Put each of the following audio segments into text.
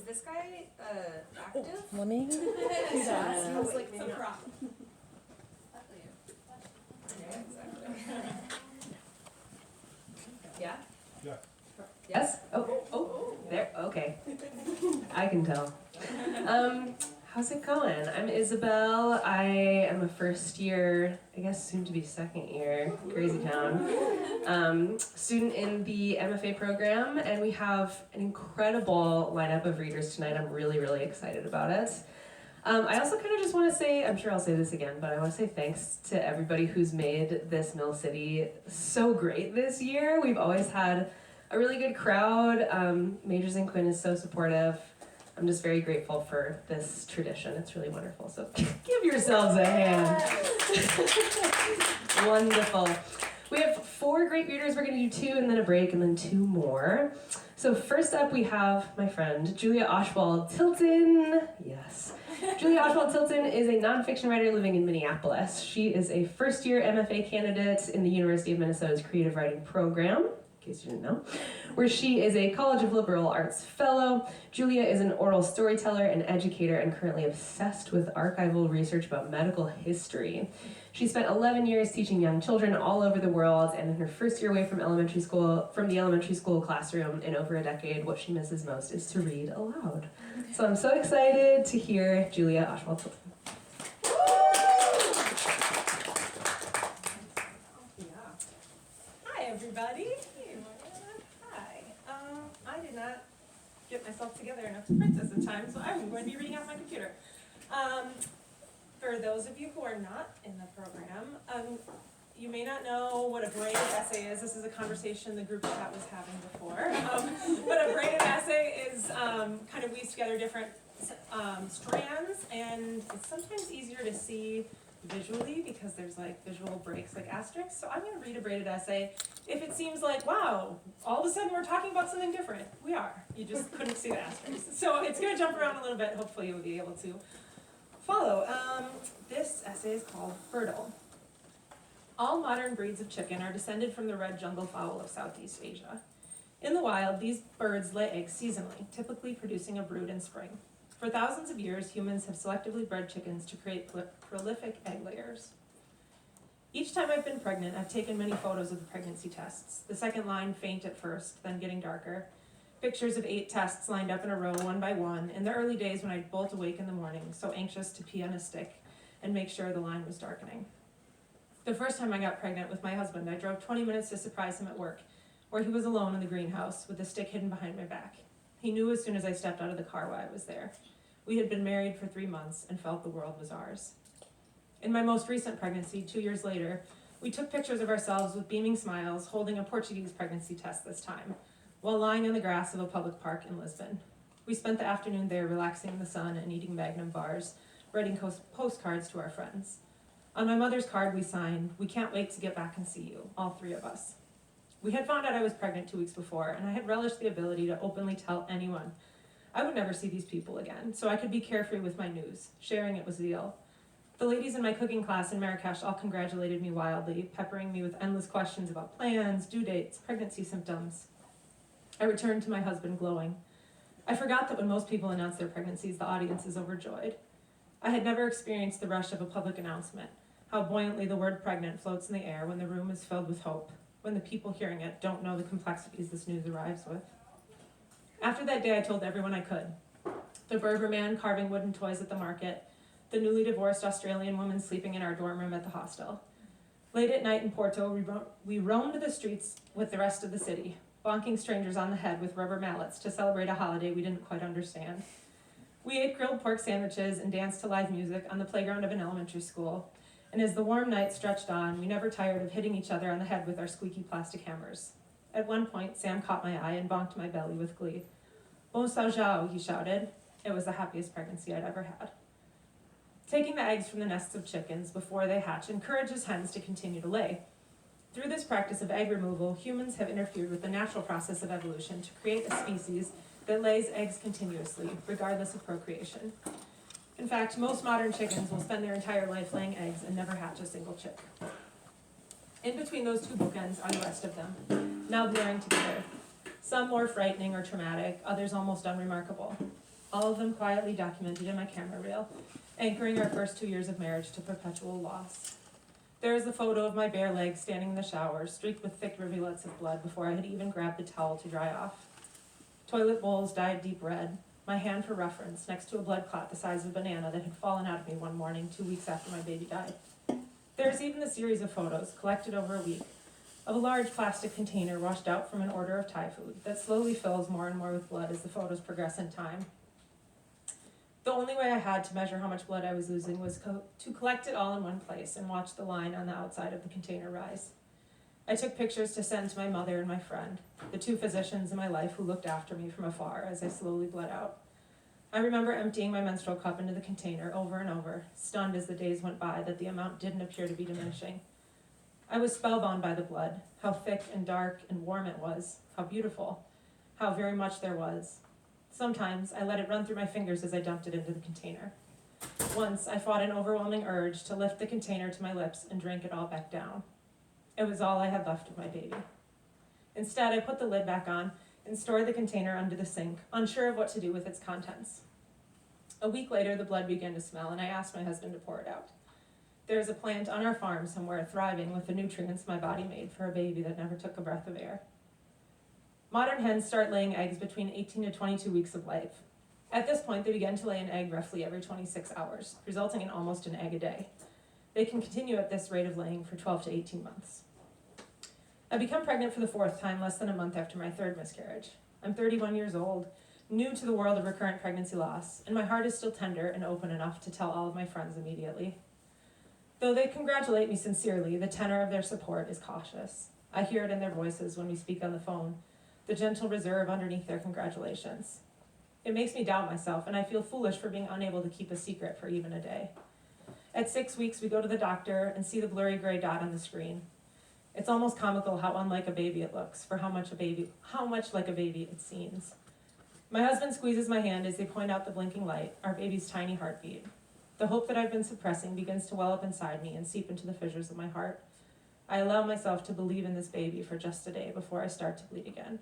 this guy active? Let me do that. Sounds like maybe not. prop. Yeah, exactly. Yeah? Yeah. Yes? Oh, there, okay. I can tell. How's it going? I'm Isabel. I am a first year, I guess soon to be second year, crazy town, student in the MFA program, and we have an incredible lineup of readers tonight. I'm really, really excited about it. I also kind of just want to say, I'm sure I'll say this again, but I want to say thanks to everybody who's made this Mill City so great this year. We've always had a really good crowd. Majors and Quinn is so supportive. I'm just very grateful for this tradition. It's really wonderful. So give yourselves a hand. Wonderful. We have 4 great readers. We're going to do 2 and then a break and then 2 more. So first up we have my friend Julia Oshwald Tilton. Yes. Julia Oshwald Tilton is a nonfiction writer living in Minneapolis. She is a first-year MFA candidate in the University of Minnesota's creative writing program, in case you didn't know, where she is a College of Liberal Arts fellow. Julia is an oral storyteller and educator and currently obsessed with archival research about medical history. She spent 11 years teaching young children all over the world, and in her first year away from the elementary school classroom in over a decade, what she misses most is to read aloud. So I'm so excited to hear Julia Oshwald Tilton. Hi, everybody. Hi. I did not get myself together enough to print this in time, so I'm going to be reading off my computer. For those of you who are not in the program, you may not know what a braided essay is. This is a conversation the group chat was having before. But a braided essay is kind of weaves together different strands, and it's sometimes easier to see visually because there's like visual breaks like asterisks. So I'm going to read a braided essay. If it seems like, wow, all of a sudden we're talking about something different, we are. You just couldn't see the asterisks. So it's going to jump around a little bit. Hopefully you'll be able to follow. This essay is called Fertile. All modern breeds of chicken are descended from the red jungle fowl of Southeast Asia. In the wild, these birds lay eggs seasonally, typically producing a brood in spring. For thousands of years, humans have selectively bred chickens to create prolific egg layers. Each time I've been pregnant, I've taken many photos of the pregnancy tests. The second line faint at first, then getting darker. Pictures of 8 tests lined up in a row, one by one, in the early days when I'd bolt awake in the morning, so anxious to pee on a stick and make sure the line was darkening. The first time I got pregnant with my husband, I drove 20 minutes to surprise him at work, where he was alone in the greenhouse with the stick hidden behind my back. He knew as soon as I stepped out of the car why I was there. We had been married for 3 months and felt the world was ours. In my most recent pregnancy, 2 years later, we took pictures of ourselves with beaming smiles, holding a Portuguese pregnancy test this time, while lying on the grass of a public park in Lisbon. We spent the afternoon there relaxing in the sun and eating Magnum bars, writing postcards to our friends. On my mother's card we signed, "We can't wait to get back and see you," all 3 of us. We had found out I was pregnant 2 weeks before, and I had relished the ability to openly tell anyone I would never see these people again, so I could be carefree with my news. Sharing it was the deal. The ladies in my cooking class in Marrakesh all congratulated me wildly, peppering me with endless questions about plans, due dates, pregnancy symptoms. I returned to my husband glowing. I forgot that when most people announce their pregnancies, the audience is overjoyed. I had never experienced the rush of a public announcement, how buoyantly the word pregnant floats in the air when the room is filled with hope, when the people hearing it don't know the complexities this news arrives with. After that day, I told everyone I could. The Berber man carving wooden toys at the market, the newly divorced Australian woman sleeping in our dorm room at the hostel. Late at night in Porto, we roamed the streets with the rest of the city, bonking strangers on the head with rubber mallets to celebrate a holiday we didn't quite understand. We ate grilled pork sandwiches and danced to live music on the playground of an elementary school, and as the warm night stretched on, we never tired of hitting each other on the head with our squeaky plastic hammers. At one point, Sam caught my eye and bonked my belly with glee. "Bon sao jiao," he shouted. It was the happiest pregnancy I'd ever had. Taking the eggs from the nests of chickens before they hatch encourages hens to continue to lay. Through this practice of egg removal, humans have interfered with the natural process of evolution to create a species that lays eggs continuously, regardless of procreation. In fact, most modern chickens will spend their entire life laying eggs and never hatch a single chick. In between those 2 bookends are the rest of them, now blurring together. Some more frightening or traumatic, others almost unremarkable. all of them quietly documented in my camera reel, anchoring our first 2 years of marriage to perpetual loss. There is a photo of my bare legs standing in the shower, streaked with thick rivulets of blood before I had even grabbed the towel to dry off. Toilet bowls dyed deep red, my hand for reference, next to a blood clot the size of a banana that had fallen out of me one morning 2 weeks after my baby died. There is even a series of photos, collected over a week, of a large plastic container washed out from an order of Thai food that slowly fills more and more with blood as the photos progress in time. The only way I had to measure how much blood I was losing was to collect it all in one place and watch the line on the outside of the container rise. I took pictures to send to my mother and my friend, the 2 physicians in my life who looked after me from afar as I slowly bled out. I remember emptying my menstrual cup into the container over and over, stunned as the days went by that the amount didn't appear to be diminishing. I was spellbound by the blood, how thick and dark and warm it was, how beautiful, how very much there was. Sometimes I let it run through my fingers as I dumped it into the container. Once I fought an overwhelming urge to lift the container to my lips and drink it all back down. It was all I had left of my baby. Instead, I put the lid back on and stored the container under the sink, unsure of what to do with its contents. A week later, the blood began to smell, and I asked my husband to pour it out. There is a plant on our farm somewhere thriving with the nutrients my body made for a baby that never took a breath of air. Modern hens start laying eggs between 18 to 22 weeks of life. At this point, they begin to lay an egg roughly every 26 hours, resulting in almost an egg a day. They can continue at this rate of laying for 12 to 18 months. I become pregnant for the 4th time less than a month after my 3rd miscarriage. I'm 31 years old, new to the world of recurrent pregnancy loss, and my heart is still tender and open enough to tell all of my friends immediately. Though they congratulate me sincerely, the tenor of their support is cautious. I hear it in their voices when we speak on the phone, the gentle reserve underneath their congratulations. It makes me doubt myself, and I feel foolish for being unable to keep a secret for even a day. At 6 weeks, we go to the doctor and see the blurry gray dot on the screen. It's almost comical how unlike a baby it looks, for how much like a baby it seems. My husband squeezes my hand as they point out the blinking light, our baby's tiny heartbeat. The hope that I've been suppressing begins to well up inside me and seep into the fissures of my heart. I allow myself to believe in this baby for just a day before I start to bleed again.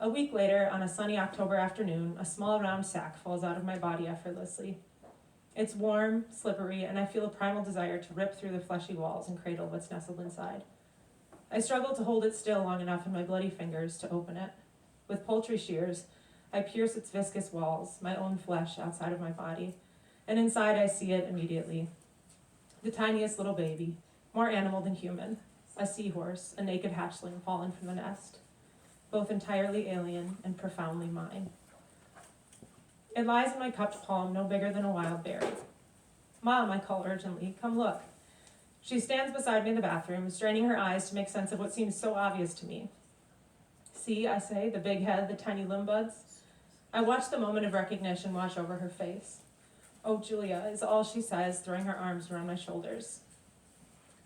A week later, on a sunny October afternoon, a small round sack falls out of my body effortlessly. It's warm, slippery, and I feel a primal desire to rip through the fleshy walls and cradle what's nestled inside. I struggle to hold it still long enough in my bloody fingers to open it. With poultry shears, I pierce its viscous walls, my own flesh outside of my body, and inside I see it immediately. The tiniest little baby, more animal than human, a seahorse, a naked hatchling fallen from the nest, both entirely alien and profoundly mine. It lies in my cupped palm, no bigger than a wild berry. "Mom," I call urgently, "come look." She stands beside me in the bathroom, straining her eyes to make sense of what seems so obvious to me. "See," I say, "the big head, the tiny limb buds." I watch the moment of recognition wash over her face. "Oh, Julia," is all she says, throwing her arms around my shoulders.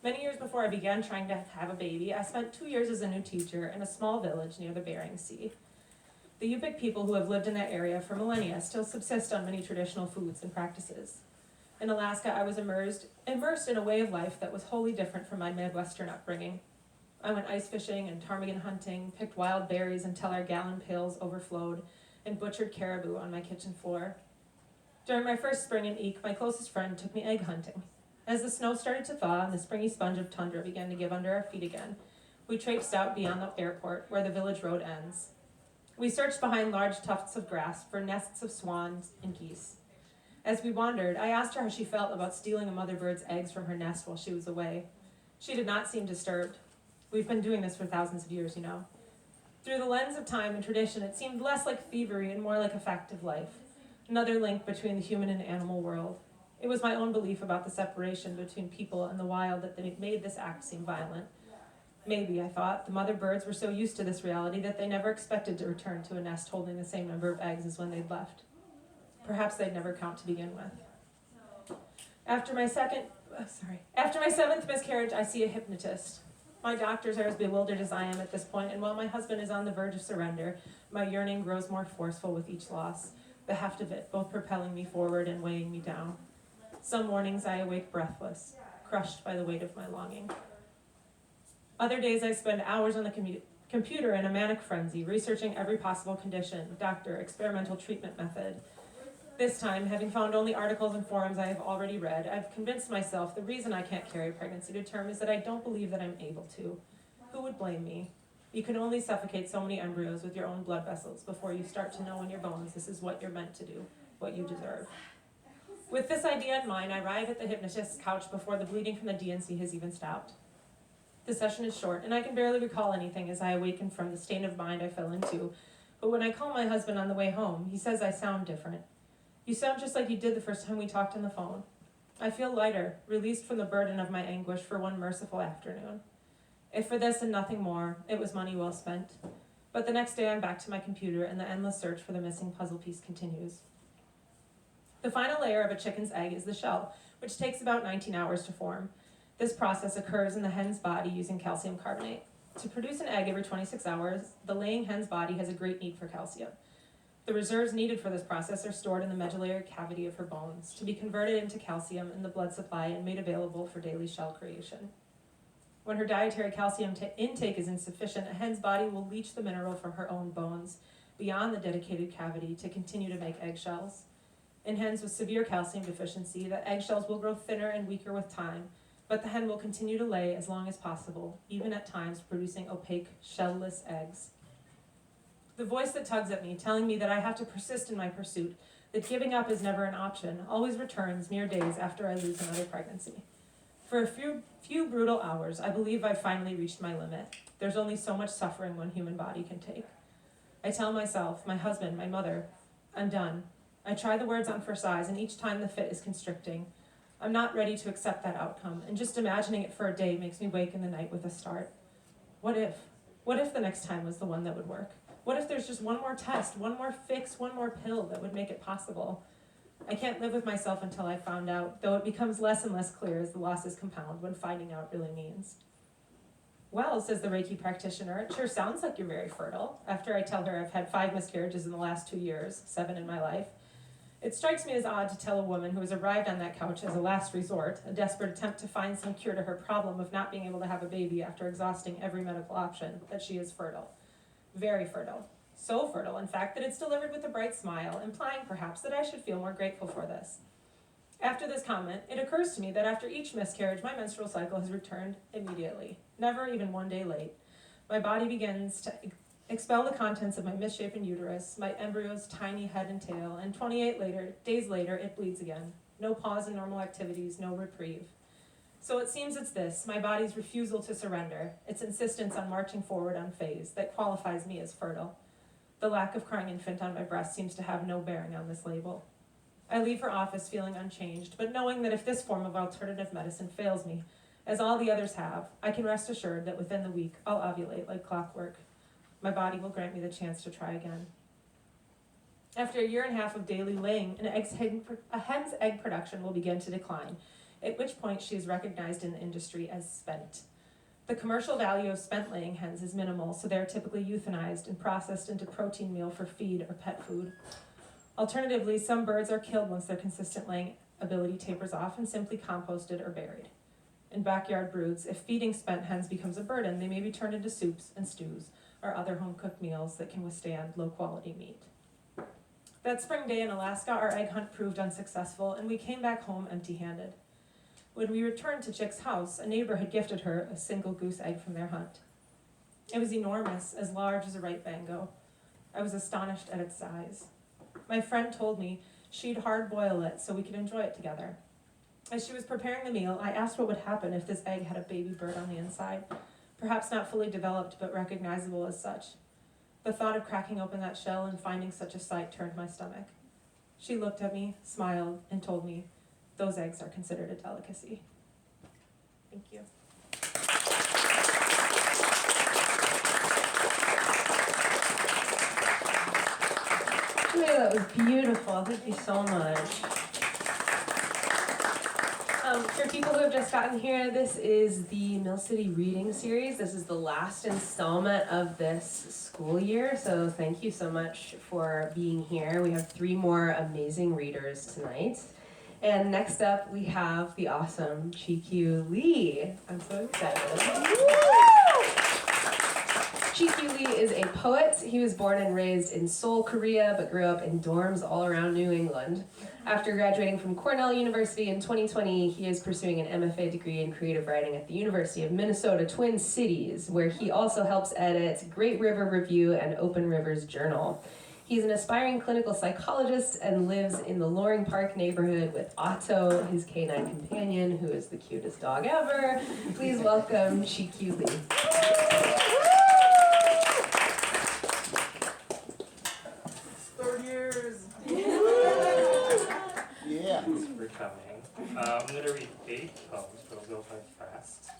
Many years before I began trying to have a baby, I spent 2 years as a new teacher in a small village near the Bering Sea. The Yupik people who have lived in that area for millennia still subsist on many traditional foods and practices. In Alaska, I was immersed in a way of life that was wholly different from my Midwestern upbringing. I went ice fishing and ptarmigan hunting, picked wild berries until our gallon pails overflowed, and butchered caribou on my kitchen floor. During my first spring in Eek, my closest friend took me egg hunting. As the snow started to thaw and the springy sponge of tundra began to give under our feet again, we traipsed out beyond the airport where the village road ends. We searched behind large tufts of grass for nests of swans and geese. As we wandered, I asked her how she felt about stealing a mother bird's eggs from her nest while she was away. She did not seem disturbed. We've been doing this for thousands of years, you know. Through the lens of time and tradition, it seemed less like thievery and more like a fact of life, another link between the human and animal world. It was my own belief about the separation between people and the wild that made this act seem violent. Maybe, I thought, the mother birds were so used to this reality that they never expected to return to a nest holding the same number of eggs as when they'd left. Perhaps they'd never count to begin with. After my 7th miscarriage, I see a hypnotist. My doctors are as bewildered as I am at this point, and while my husband is on the verge of surrender, my yearning grows more forceful with each loss, the heft of it both propelling me forward and weighing me down. Some mornings I awake breathless, crushed by the weight of my longing. Other days I spend hours on the computer in a manic frenzy, researching every possible condition, doctor, experimental treatment method. This time, having found only articles and forums I have already read, I've convinced myself the reason I can't carry pregnancy to term is that I don't believe that I'm able to. Who would blame me? You can only suffocate so many embryos with your own blood vessels before you start to know in your bones this is what you're meant to do, what you deserve. With this idea in mind, I arrive at the hypnotist's couch before the bleeding from the DNC has even stopped. The session is short, and I can barely recall anything as I awaken from the state of mind I fell into. But when I call my husband on the way home, he says I sound different. You sound just like you did the first time we talked on the phone. I feel lighter, released from the burden of my anguish for one merciful afternoon. If for this and nothing more, it was money well spent. But the next day I'm back to my computer and the endless search for the missing puzzle piece continues. The final layer of a chicken's egg is the shell, which takes about 19 hours to form. This process occurs in the hen's body using calcium carbonate. To produce an egg every 26 hours, the laying hen's body has a great need for calcium. The reserves needed for this process are stored in the medullary cavity of her bones to be converted into calcium in the blood supply and made available for daily shell creation. When her dietary calcium intake is insufficient, a hen's body will leach the mineral from her own bones beyond the dedicated cavity to continue to make eggshells. In hens with severe calcium deficiency, the eggshells will grow thinner and weaker with time, but the hen will continue to lay as long as possible, even at times producing opaque, shell-less eggs. The voice that tugs at me, telling me that I have to persist in my pursuit, that giving up is never an option, always returns mere days after I lose another pregnancy. For a few brutal hours, I believe I've finally reached my limit. There's only so much suffering one human body can take. I tell myself, my husband, my mother, I'm done. I try the words on for size, and each time the fit is constricting. I'm not ready to accept that outcome, and just imagining it for a day makes me wake in the night with a start. What if? What if the next time was the one that would work? What if there's just one more test, one more fix, one more pill that would make it possible? I can't live with myself until I found out, though it becomes less and less clear as the losses compound when finding out really means. Well, says the Reiki practitioner, it sure sounds like you're very fertile. After I tell her I've had 5 miscarriages in the last 2 years, 7 in my life. It strikes me as odd to tell a woman who has arrived on that couch as a last resort, a desperate attempt to find some cure to her problem of not being able to have a baby after exhausting every medical option, that she is fertile. Very fertile. So fertile, in fact, that it's delivered with a bright smile, implying perhaps that I should feel more grateful for this. After this comment, it occurs to me that after each miscarriage, my menstrual cycle has returned immediately, never even 1 day late. My body begins to expel the contents of my misshapen uterus, my embryo's tiny head and tail, and 28 days later, it bleeds again. No pause in normal activities, no reprieve. So it seems it's this, my body's refusal to surrender, its insistence on marching forward unfazed, that qualifies me as fertile. The lack of crying infant on my breast seems to have no bearing on this label. I leave her office feeling unchanged, but knowing that if this form of alternative medicine fails me, as all the others have, I can rest assured that within the week I'll ovulate like clockwork. My body will grant me the chance to try again. After a 1.5 years of daily laying, a hen's egg production will begin to decline, at which point she is recognized in the industry as spent. The commercial value of spent-laying hens is minimal, so they are typically euthanized and processed into protein meal for feed or pet food. Alternatively, some birds are killed once their consistent laying ability tapers off and simply composted or buried. In backyard broods, if feeding spent hens becomes a burden, they may be turned into soups and stews or other home-cooked meals that can withstand low-quality meat. That spring day in Alaska, our egg hunt proved unsuccessful, and we came back home empty-handed. When we returned to Chick's house, a neighbor had gifted her a single goose egg from their hunt. It was enormous, as large as a ripe mango. I was astonished at its size. My friend told me she'd hard-boil it so we could enjoy it together. As she was preparing the meal, I asked what would happen if this egg had a baby bird on the inside, perhaps not fully developed but recognizable as such. The thought of cracking open that shell and finding such a sight turned my stomach. She looked at me, smiled, and told me, those eggs are considered a delicacy. Thank you. Julia, that was beautiful. Thank you so much. For people who have just gotten here, this is the Mill City Reading Series. This is the last installment of this school year, so thank you so much for being here. We have 3 more amazing readers tonight. And next up, we have the awesome Chi Kyu Lee. I'm so excited. Chi Kyu Lee is a poet. He was born and raised in Seoul, Korea, but grew up in dorms all around New England. After graduating from Cornell University in 2020, he is pursuing an MFA degree in creative writing at the University of Minnesota Twin Cities, where he also helps edit Great River Review and Open Rivers Journal. He's an aspiring clinical psychologist and lives in the Loring Park neighborhood with Otto, his canine companion, who is the cutest dog ever. Please welcome Chi Kyu Lee. Third years. Yeah. Thanks for coming. I'm going to read 8 poems, but I'll go by fast.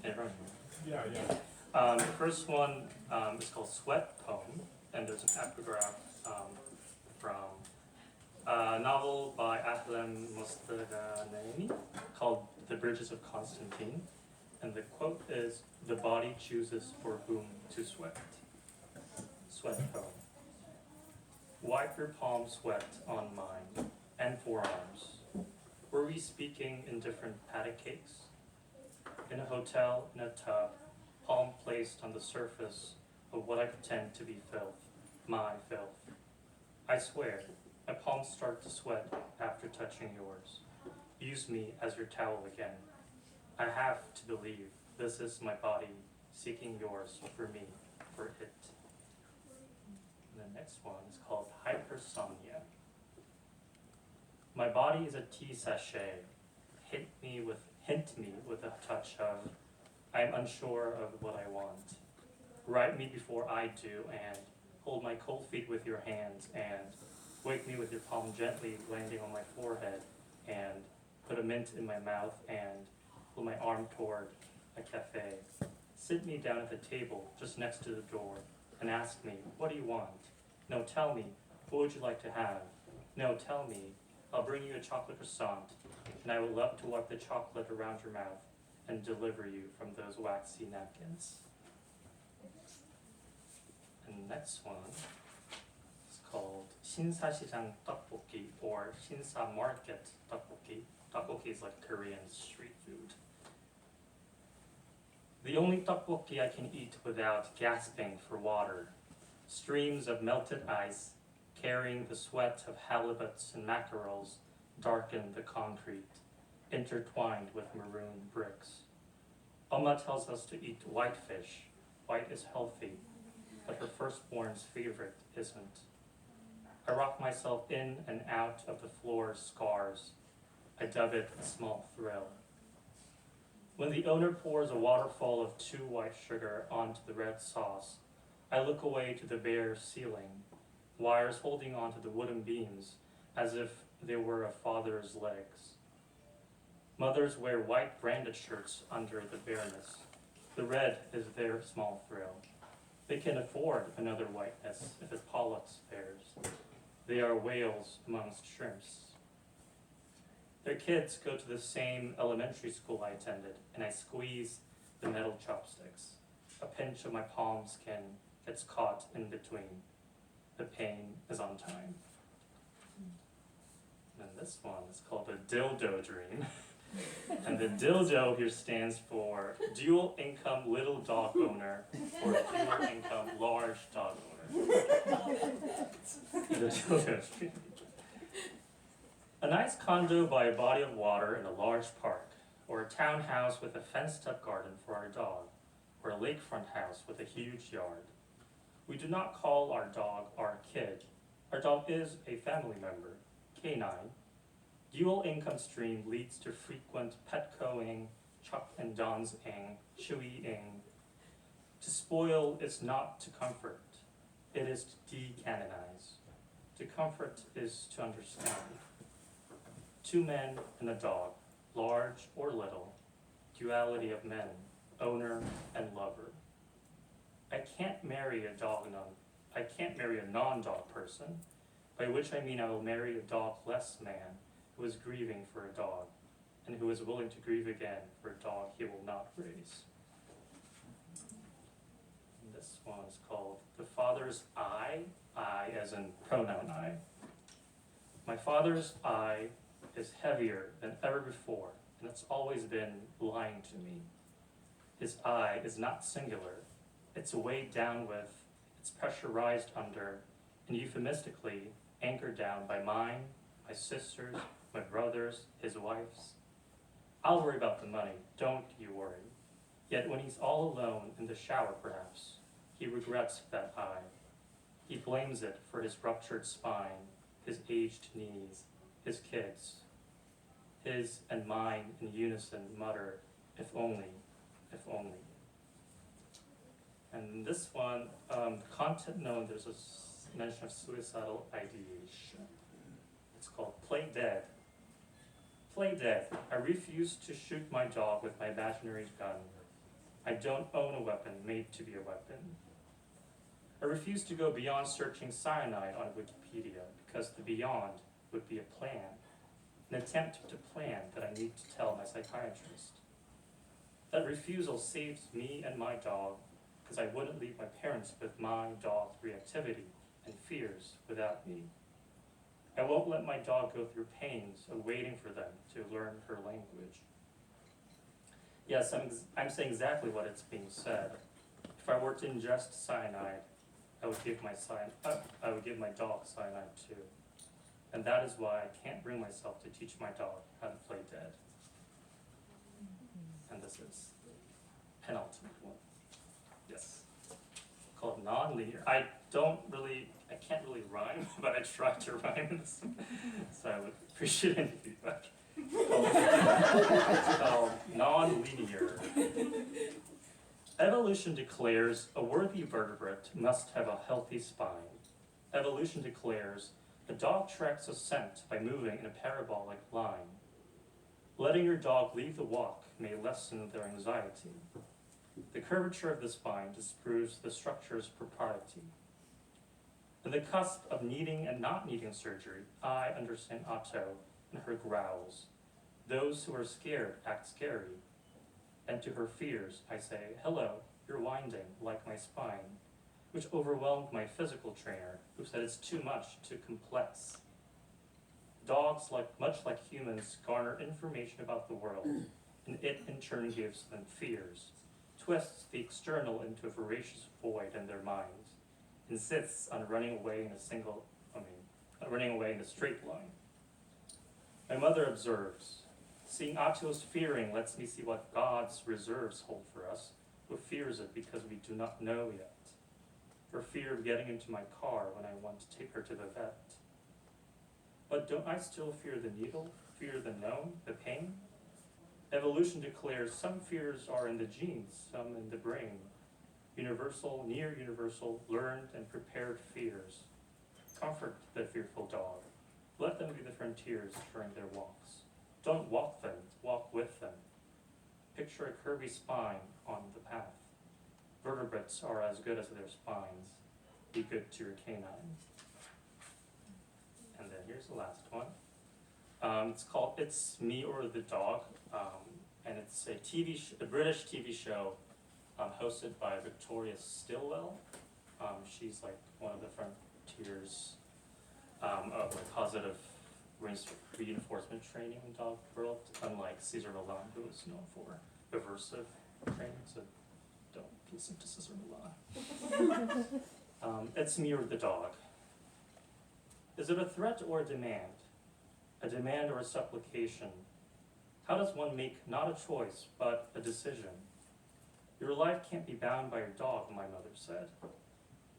Everyone hear me? Yeah. The first one is called Sweat Poem, and there's an epigraph from a novel by Ahlem Mostaganeini called The Bridges of Constantine. And the quote is, "The body chooses for whom to sweat." Sweat Poem. Wipe your palm sweat on mine and forearms. Were we speaking in different patty cakes? In a hotel, in a tub, palm placed on the surface of what I pretend to be filth, my filth. I swear, my palms start to sweat after touching yours. Use me as your towel again. I have to believe this is my body seeking yours for me, for it. And the next one is called Hypersomnia. My body is a tea sachet. Hint me with a touch of, I am unsure of what I want. Write me before I do, and hold my cold feet with your hands, and wake me with your palm gently landing on my forehead, and put a mint in my mouth, and pull my arm toward a cafe. Sit me down at the table just next to the door, and ask me, what do you want? No, tell me, what would you like to have? No, tell me, I'll bring you a chocolate croissant, and I would love to wipe the chocolate around your mouth and deliver you from those waxy napkins. And the next one is called 신사시장 떡볶이, or Shinsa Market 떡볶이. 떡볶이 is like Korean street food. The only 떡볶이 I can eat without gasping for water. Streams of melted ice, carrying the sweat of halibuts and mackerels, darken the concrete, intertwined with maroon bricks. Oma tells us to eat white fish. White is healthy, but her firstborn's favorite isn't. I rock myself in and out of the floor's scars. I dub it a small thrill. When the owner pours a waterfall of 2 white sugar onto the red sauce, I look away to the bare ceiling, wires holding onto the wooden beams as if they were a father's legs. Mothers wear white branded shirts under the bareness. The red is their small thrill. They can afford another whiteness if it pollutes theirs. They are whales amongst shrimps. Their kids go to the same elementary school I attended, and I squeeze the metal chopsticks. A pinch of my palm skin gets caught in between. The pain is on time. And this one is called the dildo dream. And the dildo here stands for dual income little dog owner, or dual income large dog owner. The dildo dream. A nice condo by a body of water in a large park, or a townhouse with a fenced-up garden for our dog, or a lakefront house with a huge yard. We do not call our dog our kid. Our dog is a family member, canine. Dual income stream leads to frequent Petco-ing, Chuck and Don's-ing, Chewy-ing. To spoil is not to comfort. It is to decanonize. To comfort is to understand. 2 men and a dog, large or little, duality of men, owner and lover. I can't marry a non-dog person, by which I mean I will marry a dog-less man who is grieving for a dog, and who is willing to grieve again for a dog he will not raise. And this one is called The Father's I as in pronoun I. My father's I is heavier than ever before, and it's always been lying to me. His eye is not singular. It's weighed down with, it's pressurized under, and euphemistically anchored down by mine, my sister's, my brother's, his wife's. I'll worry about the money, don't you worry. Yet when he's all alone in the shower perhaps, he regrets that eye. He blames it for his ruptured spine, his aged knees, his kids. His and mine in unison mutter, if only, if only. And this one, the content known, there's a mention of suicidal ideation. It's called Play Dead. Play dead. I refuse to shoot my dog with my imaginary gun. I don't own a weapon made to be a weapon. I refuse to go beyond searching cyanide on Wikipedia because the beyond would be a plan, an attempt to plan that I need to tell my psychiatrist. That refusal saves me and my dog because I wouldn't leave my parents with my dog's reactivity and fears without me. I won't let my dog go through pains of waiting for them to learn her language. Yes, I'm saying exactly what it's being said. If I were to ingest cyanide, I would give my dog cyanide too. And that is why I can't bring myself to teach my dog how to play dead. And this is penultimate one. Yes. Called nonlinear. I can't really rhyme, but I tried to rhyme this. So I would appreciate any feedback. It's called nonlinear. Evolution declares a worthy vertebrate must have a healthy spine. Evolution declares a dog tracks a scent by moving in a parabolic line. Letting your dog leave the walk may lessen their anxiety. The curvature of the spine disproves the structure's propriety. In the cusp of needing and not needing surgery, I understand Otto and her growls. Those who are scared act scary. And to her fears, I say, hello, you're winding like my spine, which overwhelmed my physical trainer, who said it's too much, too complex. Dogs, much like humans, garner information about the world, and it in turn gives them fears, twists the external into a voracious void in their minds, insists on running away in a straight line. My mother observes, seeing Otto's fearing lets me see what God's reserves hold for us, who fears it because we do not know yet. For fear of getting into my car when I want to take her to the vet. But don't I still fear the needle, fear the known, the pain? Evolution declares some fears are in the genes, some in the brain. Universal, near universal, learned and prepared fears. Comfort the fearful dog. Let them be the frontiers during their walks. Don't walk them, walk with them. Picture a curvy spine on the path. Vertebrates are as good as their spines. Be good to your canine. And then here's the last one. It's called It's Me or the Dog, and it's a British TV show hosted by Victoria Stilwell. She's like one of the frontiers of like positive reinforcement training in dog world, unlike Cesar Millan, who is known for aversive training. So don't listen to Cesar Millan. It's Me or the Dog. Is it a threat or a demand? A demand or a supplication? How does one make not a choice, but a decision? Your life can't be bound by your dog, my mother said.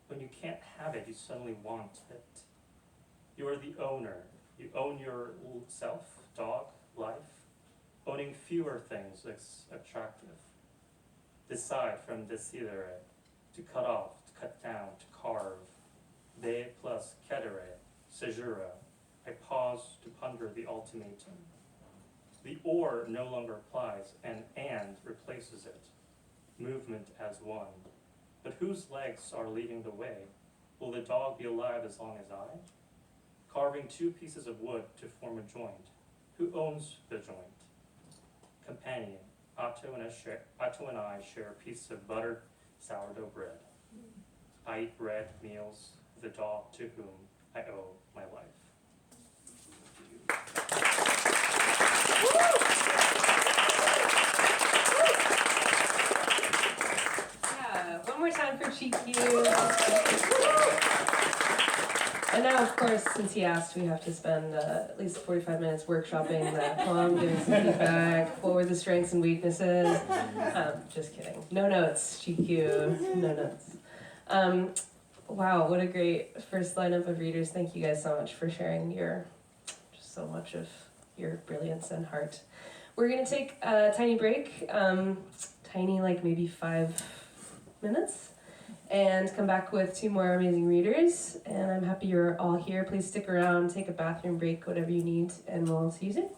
When you can't have it, you suddenly want it. You are the owner. You own yourself, dog, life. Owning fewer things is attractive. Decide from decidere, to cut off, to cut down, to carve. De plus cedere, caesura. I pause to ponder the ultimatum. The or no longer applies, and replaces it. Movement as one. But whose legs are leading the way? Will the dog be alive as long as I? Carving two pieces of wood to form a joint. Who owns the joint? Companion. Otto and I share a piece of buttered sourdough bread. I eat bread, meals, the dog to whom I owe my life. GQ. And now, of course, since he asked, we have to spend at least 45 minutes workshopping that poem, giving some feedback. What were the strengths and weaknesses? Just kidding. No notes, GQ. No notes. Wow, what a great first lineup of readers. Thank you guys so much for sharing just so much of your brilliance and heart. We're gonna take a tiny break, tiny like maybe 5 minutes, and come back with 2 more amazing readers. And I'm happy you're all here. Please stick around, take a bathroom break, whatever you need, and we'll see you soon.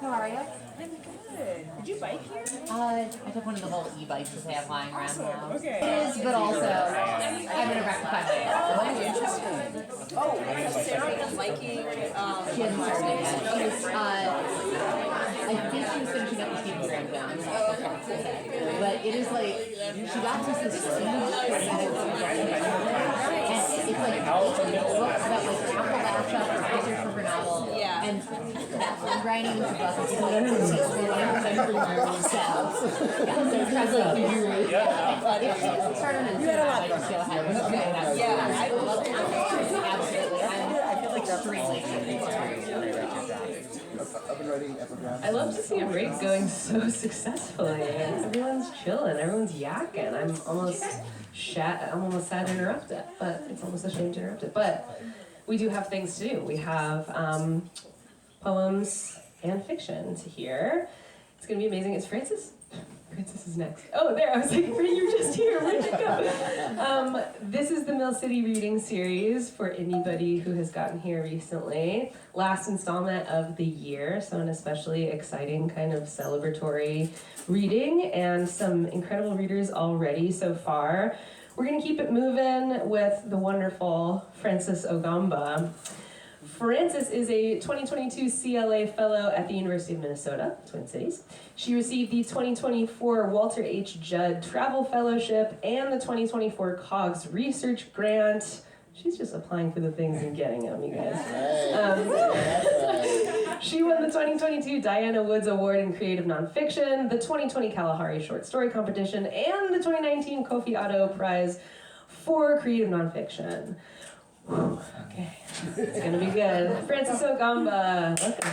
How are you? I'm good. Did you bike here? I took one of the little e-bikes that they have lying around the house. Okay. It is, but also, I'm gonna rectify my Oh, interesting. Oh, has Sarah been liking, She hasn't started it yet. She was, I think she was finishing up the Stephen Graham film. But it is like, she got just this huge and it's like 8 books about like Appalachia, research for her novel. Yeah. And that writing is a book. It's like, if she started in I just feel ahead. Yeah, I love it. Absolutely. I'm extremely I love to see a break going so successfully. Everyone's chilling, everyone's yakking. I'm almost sad to interrupt it, but it's almost a shame to interrupt it. But we do have things to do. We have poems and fiction to hear. It's gonna be amazing. It's Francis. Francis is next. Oh, there, I was like, you're just here, where'd you go? This is the Mill City Reading Series for anybody who has gotten here recently. Last installment of the year, so an especially exciting kind of celebratory reading, and some incredible readers already so far. We're gonna keep it moving with the wonderful Frances Ogamba. Frances is a 2022 CLA Fellow at the University of Minnesota, Twin Cities. She received the 2024 Walter H. Judd Travel Fellowship and the 2024 COGS Research Grant. She's just applying for the things and getting them, you guys. She won the 2022 Diana Woods Award in Creative Nonfiction, the 2020 Kalahari Short Story Competition, and the 2019 Kofi Otto Prize for Creative Nonfiction. Whew, okay, it's gonna be good. Frances Ogamba, welcome.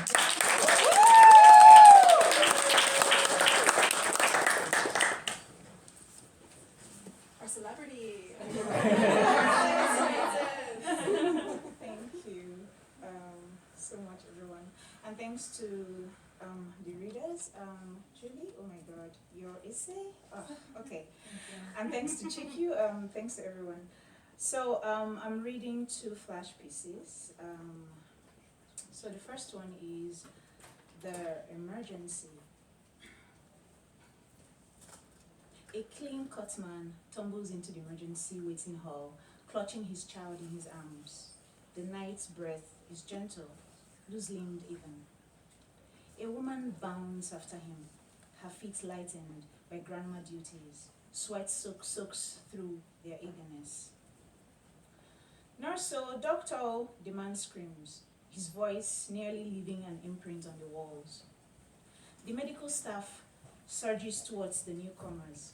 Our celebrity. Thank you so much, everyone. And thanks to the readers. Julie, oh my God, your essay? Oh, okay. And thanks to GQ, thanks to everyone. So I'm reading 2 flash pieces. So the first one is The Emergency. A clean-cut man tumbles into the emergency waiting hall, clutching his child in his arms. The night's breath is gentle, loose-limbed even. A woman bounds after him, her feet lightened by grandma duties. Sweat soaks through their eagerness. "Nurse-o, doctor-o," the man screams, his voice nearly leaving an imprint on the walls. The medical staff surges towards the newcomers.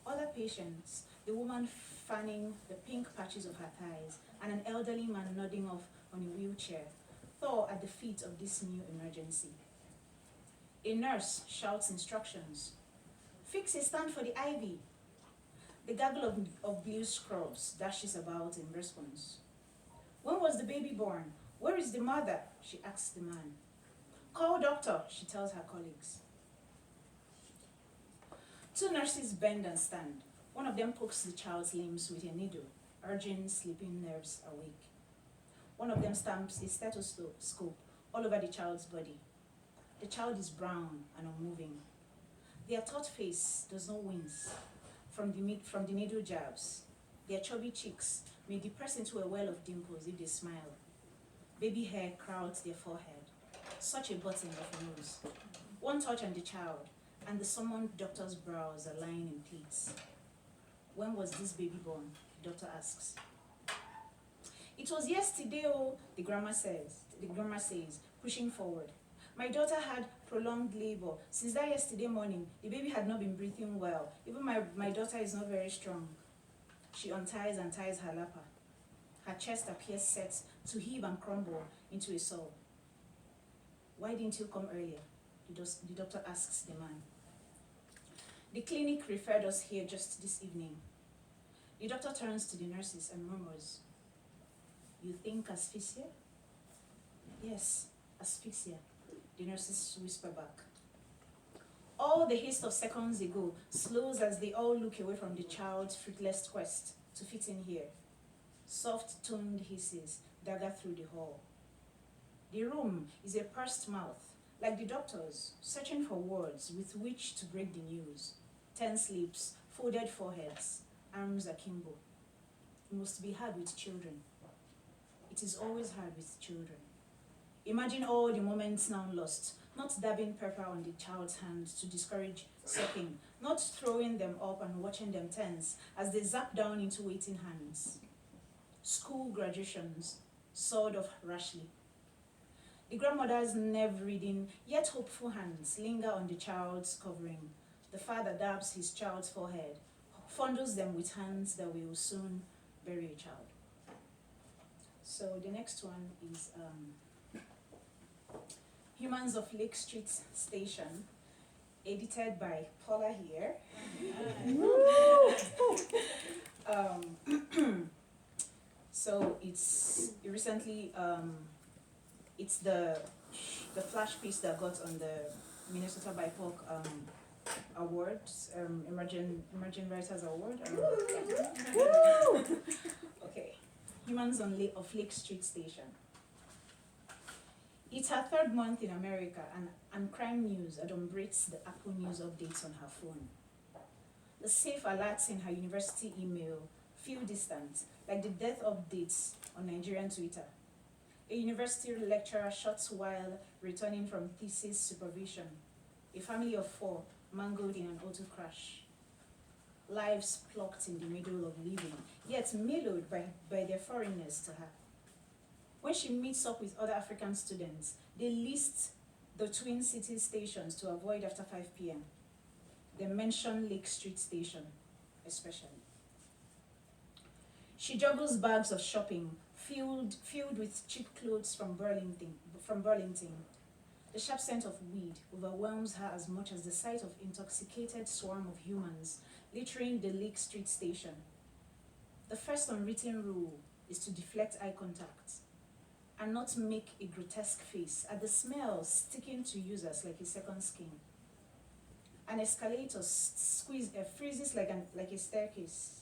Other patients, the woman fanning the pink patches of her thighs, and an elderly man nodding off on a wheelchair, thaw at the feet of this new emergency. A nurse shouts instructions. "Fix a stand for the IV." The gaggle of blue scrubs dashes about in response. "When was the baby born? Where is the mother?" she asks the man. "Call doctor," she tells her colleagues. 2 nurses bend and stand. One of them pokes the child's limbs with a needle, urging sleeping nerves awake. One of them stamps a stethoscope all over the child's body. The child is brown and unmoving. Their taut face does not wince from the needle jabs. Their chubby cheeks may depress into a well of dimples if they smile. Baby hair crowds their forehead. Such a button of a nose. One touch on the child, and the summoned doctor's brows are lying in pleats. "When was this baby born?" the doctor asks. "It was yesterday, oh," the grandma says, pushing forward. "My daughter had prolonged labor. Since that yesterday morning, the baby had not been breathing well. Even my daughter is not very strong. She unties and ties her lapper. Her chest appears set to heave and crumble into a sob. Why didn't you come earlier? The doctor asks the man. The clinic referred us here just this evening. The doctor turns to the nurses and murmurs, "You think asphyxia?" "Yes, asphyxia," the nurses whisper back. All the haste of seconds ago slows as they all look away from the child's fruitless quest to fit in here. Soft-toned hisses dagger through the hall. The room is a pursed mouth, like the doctor's, searching for words with which to break the news. Tense lips, folded foreheads, arms akimbo. It must be hard with children. It is always hard with children. Imagine all the moments now lost, not dabbing pepper on the child's hands to discourage sucking, not throwing them up and watching them tense as they zap down into waiting hands. School graduations, sawed off rashly. The grandmother's nerve-reading, yet hopeful hands linger on the child's covering. The father dabs his child's forehead, fondles them with hands that will soon bury a child. So the next one is Humans of Lake Street Station, edited by Paula here. So it's recently it's the flash piece that got on the Minnesota BIPOC awards, emerging writers award. Okay, Humans of Lake Street Station. It's her third month in America, and crime news adumbrates the Apple News updates on her phone. The safe alerts in her university email feel distant, like the death updates on Nigerian Twitter. A university lecturer shot while returning from thesis supervision. A family of 4 mangled in an auto crash. Lives plucked in the middle of living, yet mellowed by their foreignness to her. When she meets up with other African students, they list the Twin Cities stations to avoid after 5 p.m. They mention Lake Street Station, especially. She juggles bags of shopping, filled with cheap clothes from Burlington. The sharp scent of weed overwhelms her as much as the sight of intoxicated swarm of humans littering the Lake Street Station. The first unwritten rule is to deflect eye contact and not make a grotesque face at the smell sticking to users like a second skin. An escalator freezes like a staircase.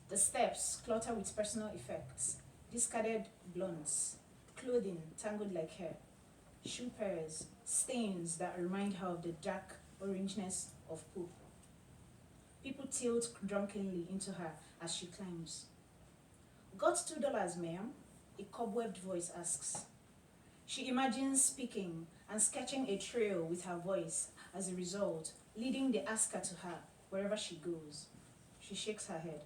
The steps clutter with personal effects, discarded blunts, clothing tangled like hair, shoe pairs, stains that remind her of the dark orangeness of poop. People tilt drunkenly into her as she climbs. "Got $2, ma'am?" a cobwebbed voice asks. She imagines speaking and sketching a trail with her voice as a result, leading the asker to her wherever she goes. She shakes her head.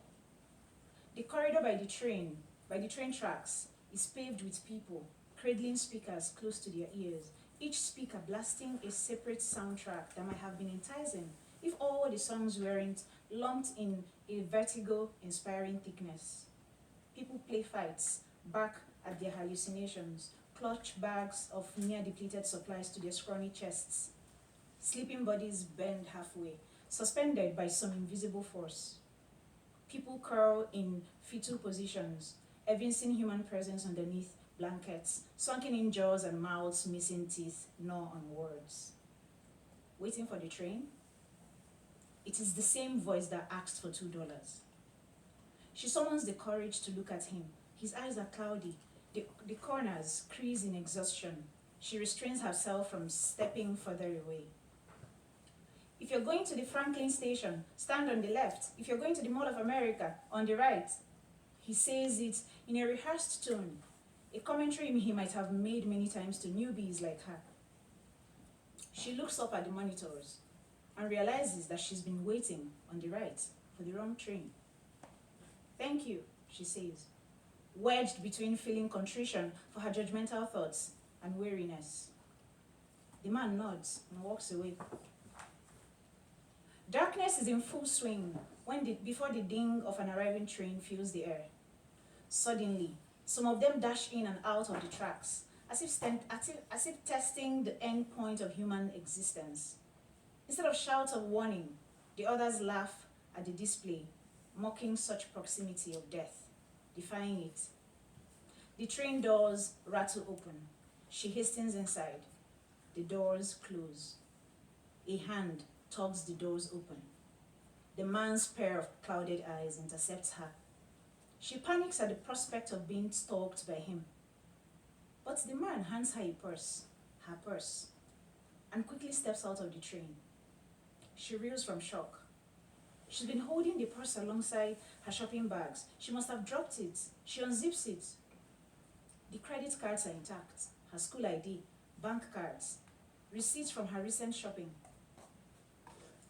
The corridor by the train tracks, is paved with people, cradling speakers close to their ears, each speaker blasting a separate soundtrack that might have been enticing if all the songs weren't lumped in a vertigo-inspiring thickness. People play fights, bark at their hallucinations, clutch bags of near-depleted supplies to their scrawny chests. Sleeping bodies bend halfway, suspended by some invisible force. People curl in fetal positions, evincing human presence underneath blankets, sunken in jaws and mouths missing teeth, gnaw on words. Waiting for the train? It is the same voice that asked for $2. She summons the courage to look at him. His eyes are cloudy, the corners crease in exhaustion. She restrains herself from stepping further away. "If you're going to the Franklin station, stand on the left. If you're going to the Mall of America, on the right." He says it in a rehearsed tone, a commentary he might have made many times to newbies like her. She looks up at the monitors and realizes that she's been waiting on the right for the wrong train. "Thank you," she says, wedged between feeling contrition for her judgmental thoughts and weariness. The man nods and walks away. Darkness is in full swing before the ding of an arriving train fills the air. Suddenly, some of them dash in and out of the tracks, as if testing the end point of human existence. Instead of shouts of warning, the others laugh at the display, mocking such proximity of death, defying it. The train doors rattle open. She hastens inside. The doors close. A hand tugs the doors open. The man's pair of clouded eyes intercepts her. She panics at the prospect of being stalked by him. But the man hands her her purse, and quickly steps out of the train. She reels from shock. She's been holding the purse alongside her shopping bags. She must have dropped it. She unzips it. The credit cards are intact. Her school ID, bank cards, receipts from her recent shopping.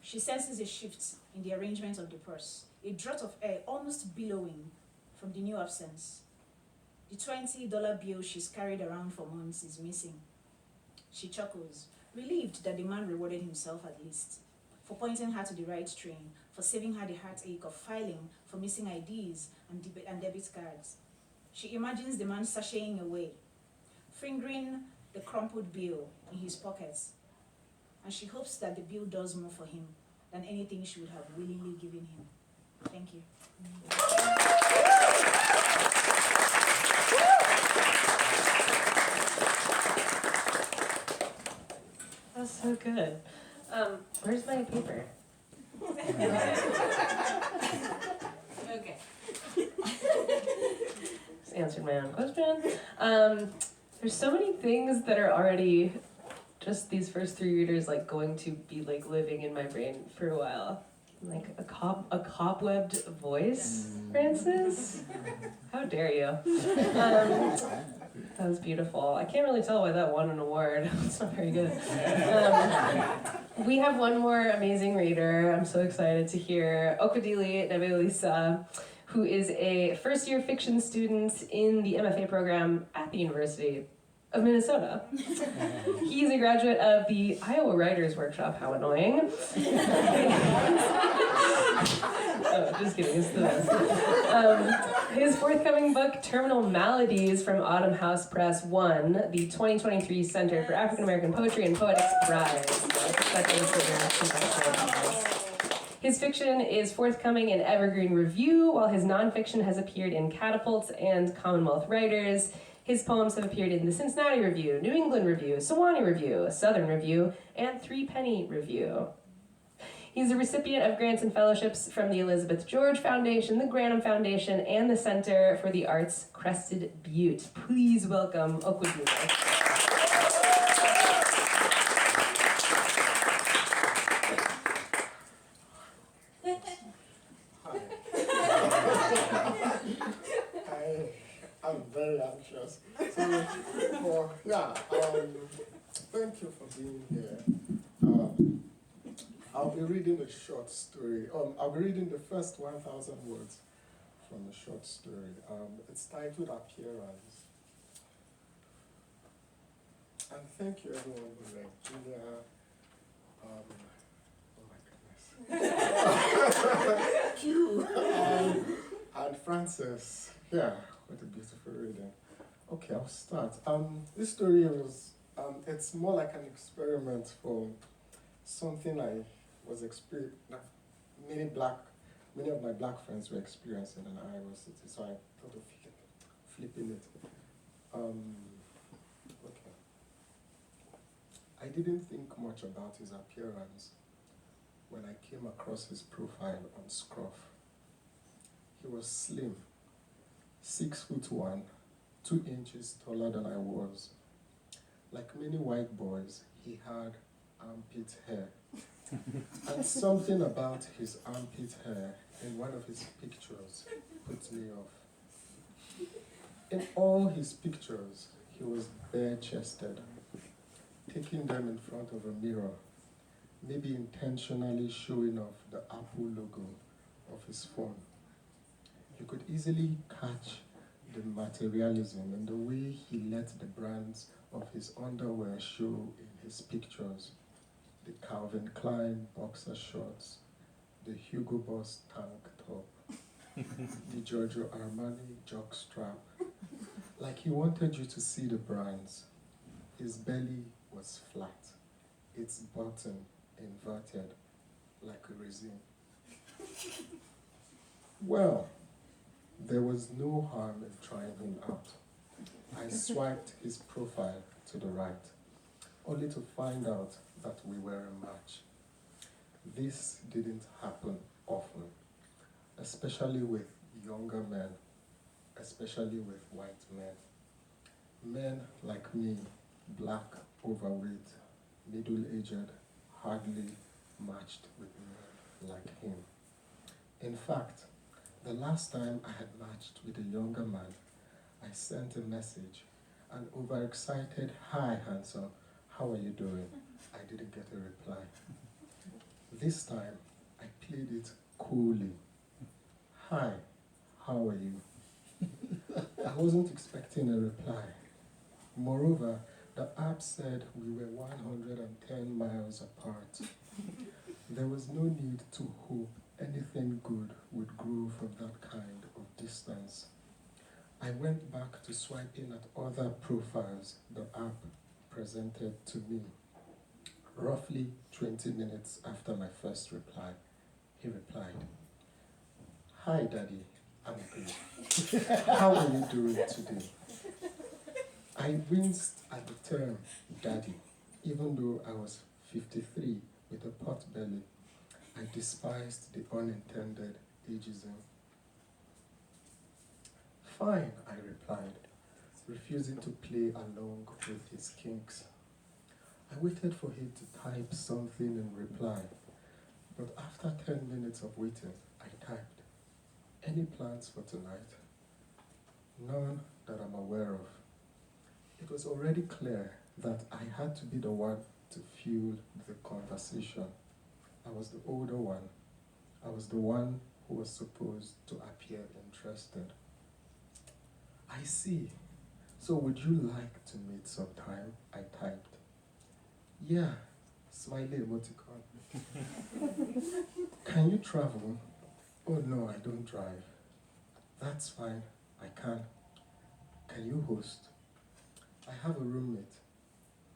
She senses a shift in the arrangement of the purse, a draught of air almost billowing from the new absence. The $20 bill she's carried around for months is missing. She chuckles, relieved that the man rewarded himself at least, for pointing her to the right train, for saving her the heartache of filing for missing IDs and debit cards. She imagines the man sashaying away, fingering the crumpled bill in his pockets, and she hopes that the bill does more for him than anything she would have willingly given him. Thank you. That's so good. Where's my paper? Okay. Just answered my own question. There's so many things that are already just these first three readers like going to be like living in my brain for a while. Like a cobwebbed voice, Francis? How dare you? That was beautiful. I can't really tell why that won an award. It's not very good. We have one more amazing reader. I'm so excited to hear Okwudili Nebelisa, who is a first-year fiction student in the MFA program at the University of Minnesota. He's a graduate of the Iowa Writers Workshop. How annoying. Oh, just kidding, it's the best. His forthcoming book, Terminal Maladies, from Autumn House Press, won the 2023 Center for African American Poetry and Poetics Prize. His fiction is forthcoming in Evergreen Review, while his nonfiction has appeared in Catapult and Commonwealth Writers. His poems have appeared in the Cincinnati Review, New England Review, Sewanee Review, Southern Review, and Three Penny Review. He's a recipient of grants and fellowships from the Elizabeth George Foundation, the Granum Foundation, and the Center for the Arts Crested Butte. Please welcome Okwudili. I'm very anxious. So, thank you for being here. I'll be reading a short story. I'll be reading the first 1,000 words from a short story. It's titled Appearance. And thank you everyone who read. Julia, oh my goodness. And Francis. Yeah, what a beautiful reading. Okay, I'll start. This story was, it's more like an experiment for something I was experiencing, many of my black friends were experiencing in Iowa City, so I thought of flipping it. Okay. I didn't think much about his appearance when I came across his profile on Scruff. He was slim, 6'1", 2 inches taller than I was. Like many white boys, he had armpit hair. And something about his armpit hair in one of his pictures put me off. In all his pictures, he was bare-chested, taking them in front of a mirror, maybe intentionally showing off the Apple logo of his phone. You could easily catch the materialism in the way he let the brands of his underwear show in his pictures. The Calvin Klein boxer shorts, the Hugo Boss tank top, the Giorgio Armani jockstrap. Like he wanted you to see the brands. His belly was flat, its bottom inverted like a resin. Well, there was no harm in trying him out. I swiped his profile to the right, only to find out that we were a match. This didn't happen often, especially with younger men, especially with white men. Men like me, black, overweight, middle-aged, hardly matched with men like him. In fact, the last time I had matched with a younger man, I sent a message, an overexcited, "Hi, handsome, how are you doing?" I didn't get a reply. This time, I played it coolly. "Hi, how are you?" I wasn't expecting a reply. Moreover, the app said we were 110 miles apart. There was no need to hope anything good would grow from that kind of distance. I went back to swiping at other profiles the app presented to me. Roughly 20 minutes after my first reply, he replied, "Hi, Daddy, I'm good. How are you doing today?" I winced at the term "daddy," even though I was 53 with a pot belly. I despised the unintended ageism. "Fine," I replied, refusing to play along with his kinks. I waited for him to type something in reply, but after 10 minutes of waiting, I typed, "Any plans for tonight?" "None that I'm aware of." It was already clear that I had to be the one to fuel the conversation. I was the older one. I was the one who was supposed to appear interested. "I see. So would you like to meet sometime?" I typed. "Yeah," smiley emoticon. "Can you travel?" "Oh no, I don't drive." "That's fine, I can." "Can you host?" "I have a roommate."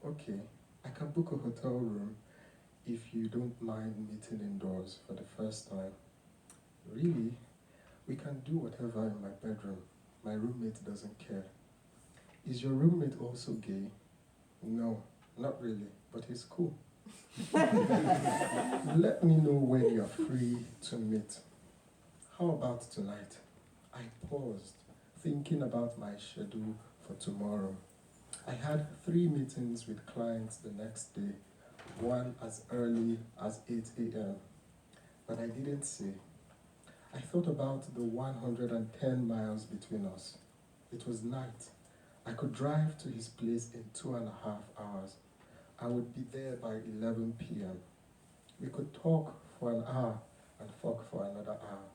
"Okay, I can book a hotel room if you don't mind meeting indoors for the first time." "Really? We can do whatever in my bedroom. My roommate doesn't care." "Is your roommate also gay?" "No, not really, but he's cool." "Let me know when you're free to meet." "How about tonight?" I paused, thinking about my schedule for tomorrow. I had 3 meetings with clients the next day, one as early as 8 a.m. But I didn't say. I thought about the 110 miles between us. It was night. I could drive to his place in 2.5 hours. I would be there by 11 p.m. We could talk for an hour and fuck for another hour.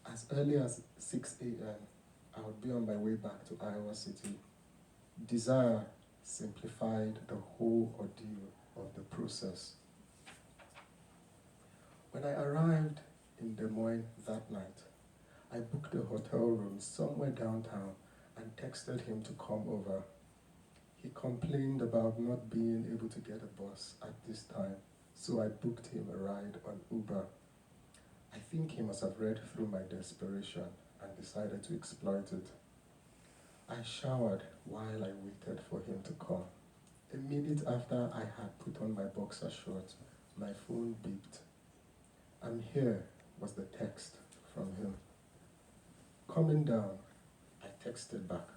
As early as 6 a.m., I would be on my way back to Iowa City. Desire simplified the whole ordeal of the process. When I arrived in Des Moines that night, I booked a hotel room somewhere downtown and texted him to come over. He complained about not being able to get a bus at this time, so I booked him a ride on Uber. I think he must have read through my desperation and decided to exploit it. I showered while I waited for him to come. A minute after I had put on my boxer shorts, my phone beeped. "I'm here," was the text from him. "Coming down," I texted back.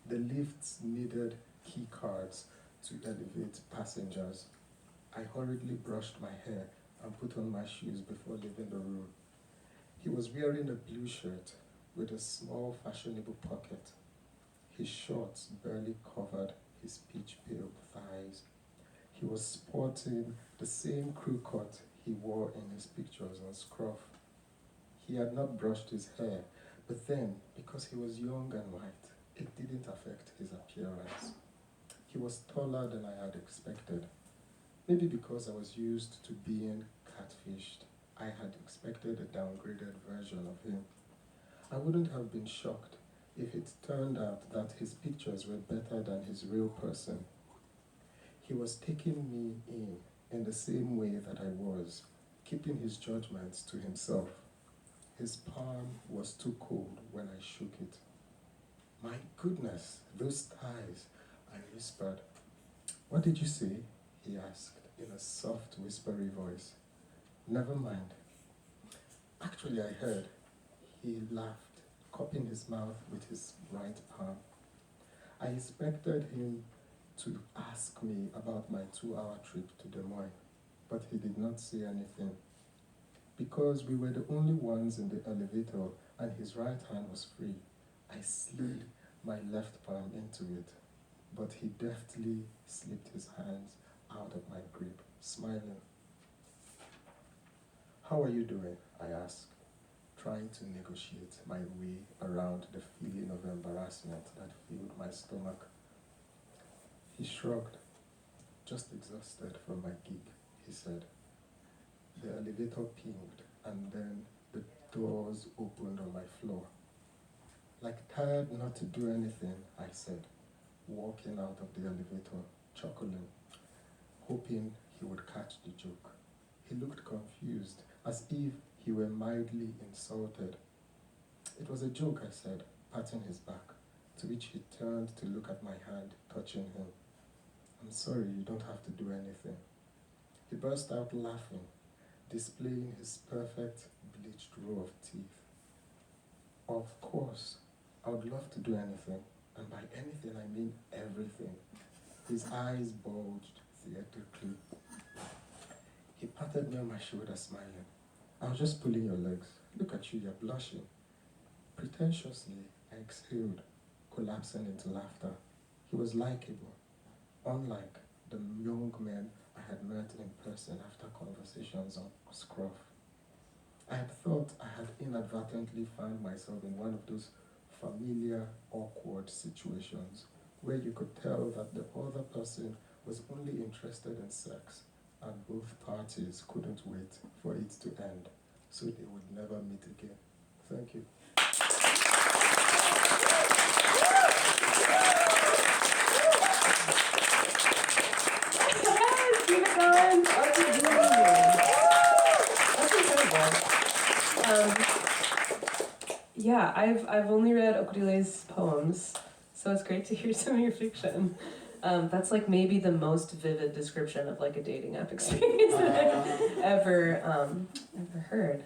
The lifts needed key cards to elevate passengers. I hurriedly brushed my hair and put on my shoes before leaving the room. He was wearing a blue shirt with a small fashionable pocket. His shorts barely covered his peach-pale thighs. He was sporting the same crew cut he wore in his pictures on Scruff. He had not brushed his hair, but then, because he was young and white, It didn't affect his appearance. He was taller than I had expected. Maybe because I was used to being catfished, I had expected a downgraded version of him. I wouldn't have been shocked if it turned out that his pictures were better than his real person. He was taking me in the same way that I was, keeping his judgments to himself. His palm was too cold when I shook it. My goodness, those thighs, I whispered. What did you say? He asked in a soft, whispery voice. Never mind. Actually, I heard. He laughed, cupping his mouth with his right palm. I expected him to ask me about my 2-hour trip to Des Moines, but he did not say anything. Because we were the only ones in the elevator and his right hand was free, I slid my left palm into it, but he deftly slipped his hands out of my grip, smiling. How are you doing? I asked, trying to negotiate my way around the feeling of embarrassment that filled my stomach. He shrugged. Just exhausted from my gig, he said. The elevator pinged, and then the doors opened on my floor. Like tired not to do anything, I said, walking out of the elevator, chuckling, hoping he would catch the joke. He looked confused, as if he were mildly insulted. It was a joke, I said, patting his back, to which he turned to look at my hand, touching him. I'm sorry, you don't have to do anything. He burst out laughing, displaying his perfect bleached row of teeth. Of course, I would love to do anything, and by anything I mean everything. His eyes bulged theatrically. He patted me on my shoulder, smiling. I was just pulling your legs. Look at you, you're blushing. Pretentiously, I exhaled, collapsing into laughter. He was likable, unlike the young men I had met in person after conversations on Scruff. I had thought I had inadvertently found myself in one of those familiar, awkward situations where you could tell that the other person was only interested in sex and both parties couldn't wait for it to end, so they would never meet again. Thank you. Yes, keep it going. That's incredible. Yeah, I've only read Okudile's poems, so it's great to hear some of your fiction. That's like maybe the most vivid description of like a dating app experience that I've ever heard.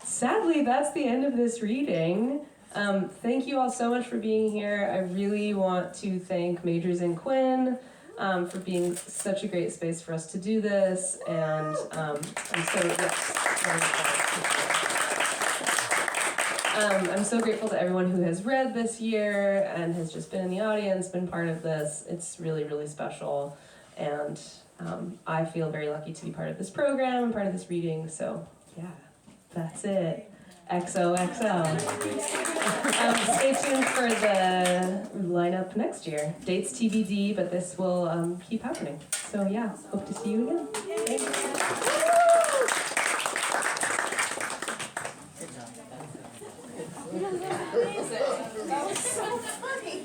Sadly, that's the end of this reading. Thank you all so much for being here. I really want to thank Majors and Quinn for being such a great space for us to do this, and I'm so grateful to everyone who has read this year and has just been in the audience, been part of this. It's really, really special, and I feel very lucky to be part of this program, part of this reading, so yeah, that's it. XOXO. Stay tuned for the lineup next year. Dates TBD, but this will keep happening. So yeah, hope to see you again. Thanks. That was so funny.